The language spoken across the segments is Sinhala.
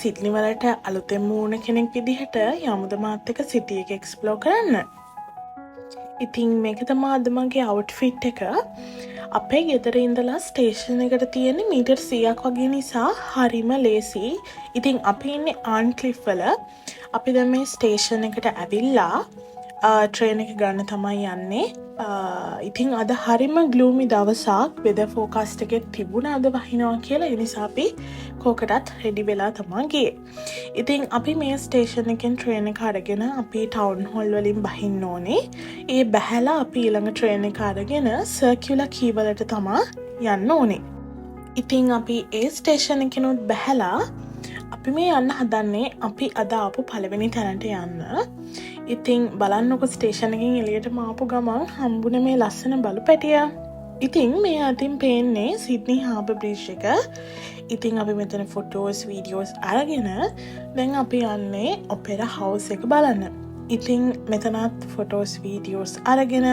සිඩ්නි වලට අලුතෙන් මූණ කෙනෙක් විදිහට යමුද මාත් එක්ක සිටි එක එක්ස්ප්ලෝර් කරන්න. ඉතින් මේක තමයි අද මගේ අවුට්ෆිට් එක. අපේ ගෙදර ඉඳලා ස්ටේෂන් එකට තියෙන මීටර් 100ක් වගේ නිසා හරිම ලේසි. ඉතින් අපි ඉන්නේ ආන්ක්ලිෆ් වල. අපි දැන් මේ ස්ටේෂන් එකට ඇවිල්ලා ට්‍රේන් එක ගන්න තමයි යන්නේ. ඉතින් අද හරිම ග්ලූමි දවසක්. වෙදර් ෆෝකාස්ට් එකේ තිබුණ අද වහිනවා කියලා. ඒ නිසා අපි කෝකටත් රෙඩි වෙලා තමයි ගියේ. ඉතින් අපි මේ ස්ටේෂන් එකෙන් ට්‍රේන් එක අරගෙන අපි ටවුන් හෝල් වලින් බහින්න ඕනේ. ඒ බැහැලා අපි ඊළඟ ට්‍රේන් එක අරගෙන සර්කියුලර් කී වලට තමයි යන්න ඕනේ. ඉතින් අපි ඒ ස්ටේෂන් එකෙනුත් බැහැලා අපි මේ යන්න හදන්නේ අපි අද ආපු පළවෙනි තැනට යන්න. ඉතින් බලන්නකො ස්ටේෂන් එකකින් එළියට ආපු ගමන් හම්බුනේ මේ ලස්සන බලු පැටිය. ඉතින් මේ අතින් පේන්නේ සිඩ්නි හාබර් බ්‍රිජ් එක. ඉතින් අපි මෙතන ෆොටෝස් වීඩියෝස් අරගෙන දැන් අපි යන්නේ ඔපෙරා හවුස් එක බලන්න. ඉතින් මෙතනත් ෆොටෝස් වීඩියෝස් අරගෙන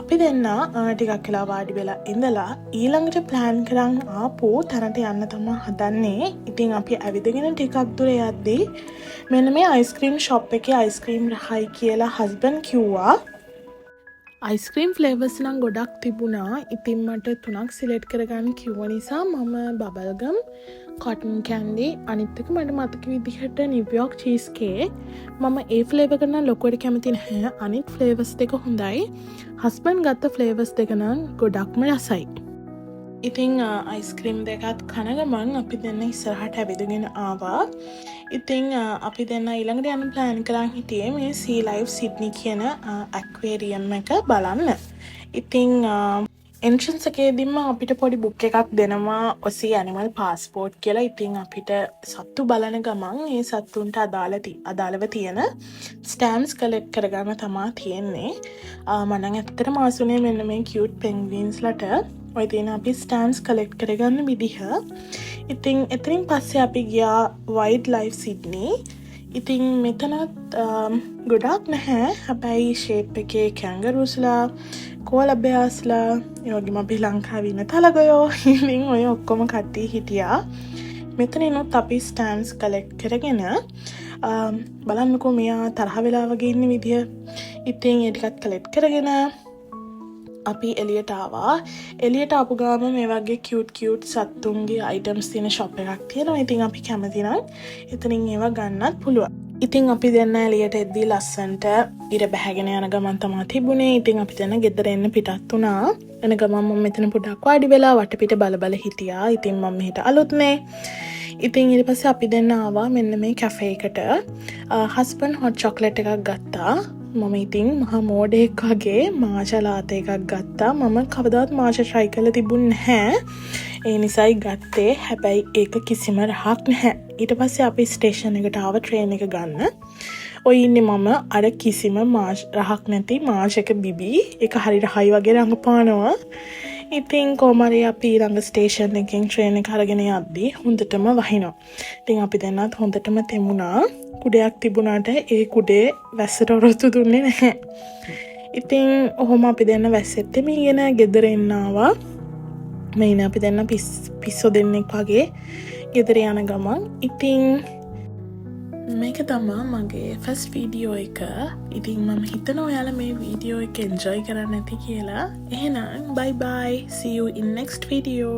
අපි දෙන්න ටිකක් වෙලා වාඩි වෙලා ඉඳලා ඊළඟට ප්ලෑන් කරන් ආපු තැනට යන්න තමයි හදන්නේ. ඉතින් අපි ඇවිදගෙන ටිකක් දුර යද්දී මෙන්න මේ අයිස්ක්‍රීම් ෂොප් එකේ අයිස්ක්‍රීම් රහයි කියලා හස්බන්ඩ් කිව්වා. අයිස්ක්‍රීම් ෆ්ලේවර්ස් නම් ගොඩක් තිබුණා. ඉතින් මට 3ක් සිලෙක්ට් කරගන්න කිව්ව නිසා මම බබල්ගම්, කොටන් කැන්ඩි, අනිත් එක මට මතක විදිහට නිව්යෝර්ක් චීස් කේක්. මම ඒ ෆ්ලේවර් එක නම් ලොකුවට කැමති නැහැ. අනිත් ෆ්ලේවර්ස් දෙක හොඳයි. හස්බන්ඩ් ගත්ත ෆ්ලේවර්ස් දෙක නම් ගොඩක්ම රසයි. ඉතින් අයිස්ක්‍රීම් දෙකත් කන ගමන් අපි දෙන්න ඉස්සරහට ඇවිදගෙන ආවා. ඉතින් අපි දෙන්න ඊළඟට යන ප්ලෑන් කරන් හිටියේ මේ සී ලයිෆ් සිඩ්නි කියන ඇක්වේරියම් එක බලන්න. ඉතින් එන්ට්‍රන්ස් එකේදීම අපිට පොඩි බුක් එකක් දෙනවා ඔසී ඇනිමල් පාස්පෝර්ට් කියලා. ඉතින් අපිට සත්තු බලන ගමන් ඒ සත්තුන්ට අදාළව තියෙන ස්ටෑම්ප්ස් කලෙක්ට් කරගන්න තමයි තියෙන්නේ. මම නම් ඇත්තටම ආසුනේ මෙන්න මේ කියුට් පෙන්ග්වින්ස්ලට ඔය තියෙන අපි ස්ටෑම්ප්ස් කලෙක්ට් කරගන්න විදිහ. ඉතින් එතනින් පස්සේ අපි ගියා වයිල්ඩ් ලයිෆ් සිඩ්නි. ඉතින් මෙතනත් ගොඩක් නැහැ. හැබැයි ෂේප් එකේ කැංගරූස්ලා, කෝලා බෙයාස්ලා, ඒ වගේම අපි ලංකාවේ ඉන්න තලගයෝ ඉතින් ඔය ඔක්කොම කට්ටිය හිටියා. මෙතනිනුත් අපි ස්ටෑම්ප්ස් කලෙක්ට් කරගෙන බලන්නකෝ මෙයා තරහ වෙලා වගේ ඉන්න විදිහ. ඉතින් ඒ ටිකත් කලෙක්ට් කරගෙන අපි එළියට ආවා. එළියට ආපු ගාම මේ වගේ කියුට් සත්තුන්ගේ අයිටම්ස් තියෙන ෂොප් එකක් තියෙනවා. ඉතින් අපි කැමති නම් එතනින් ඒවා ගන්නත් පුළුවන්. ඉතින් අපි දෙන්න එළියට එද්දී ලස්සන්ට ඉර බැහැගෙන යන ගමන් තමයි තිබුණේ. ඉතින් අපි දෙන්න ගෙදර එන්න පිටත් වුණා. එන ගමන් මම මෙතන පොඩක් වාඩි වෙලා වටපිට බල හිටියා. ඉතින් මම මෙහෙට අලුත්නේ. ඉතින් ඊට පස්සේ අපි දෙන්න ආවා මෙන්න මේ කැෆේ එකට. හස්බන්ඩ් හොට් චොක්ලට් එකක් ගත්තා. මම ඉතින් මහා මෝඩෙක් වගේ මාෂා ලාතේ එකක් ගත්තා. මම කවදාවත් මාෂා try කරලා තිබුණ නැහැ. ඒ නිසායි ගත්තේ. හැබැයි ඒක කිසිම රහක් නැහැ. ඊට පස්සේ අපි ස්ටේෂන් එකට ආව ට්‍රේන් එක ගන්න. ඔය ඉන්නේ මම අර කිසිම රහක් නැති මාෂක බිබි. ඒක හරි රහයි වගේ රඟපානවා. ඉතින් කොහමරි අපි ඊළඟ ස්ටේෂන් එකෙන් ට්‍රේන් එක අරගෙන යද්දී හොඳටම වහිනවා. ඉතින් අපි දැන්නත් හොඳටම තෙමුණා. කුඩයක් තිබුණාට ඒ කුඩේ වැස්සට ඔරොත්තු දුන්නේ නැහැ. ඉතින් ඔහොම අපි දෙන්න වැස්සෙත් තෙමීගෙන ගෙදර එන්න ආවා. මේ ඉන්නේ අපි දෙන්න පිස්සෝ දෙන්නෙක් වගේ ගෙදර යන ගමන්. ඉතින් මේක තමයි මගේ ෆස්ට් වීඩියෝ එක. ඉතින් මම හිතනවා ඔයාලා මේ වීඩියෝ එක එන්ජොයි කරන්න ඇති කියලා. එහෙනම් bye bye, see you in next video.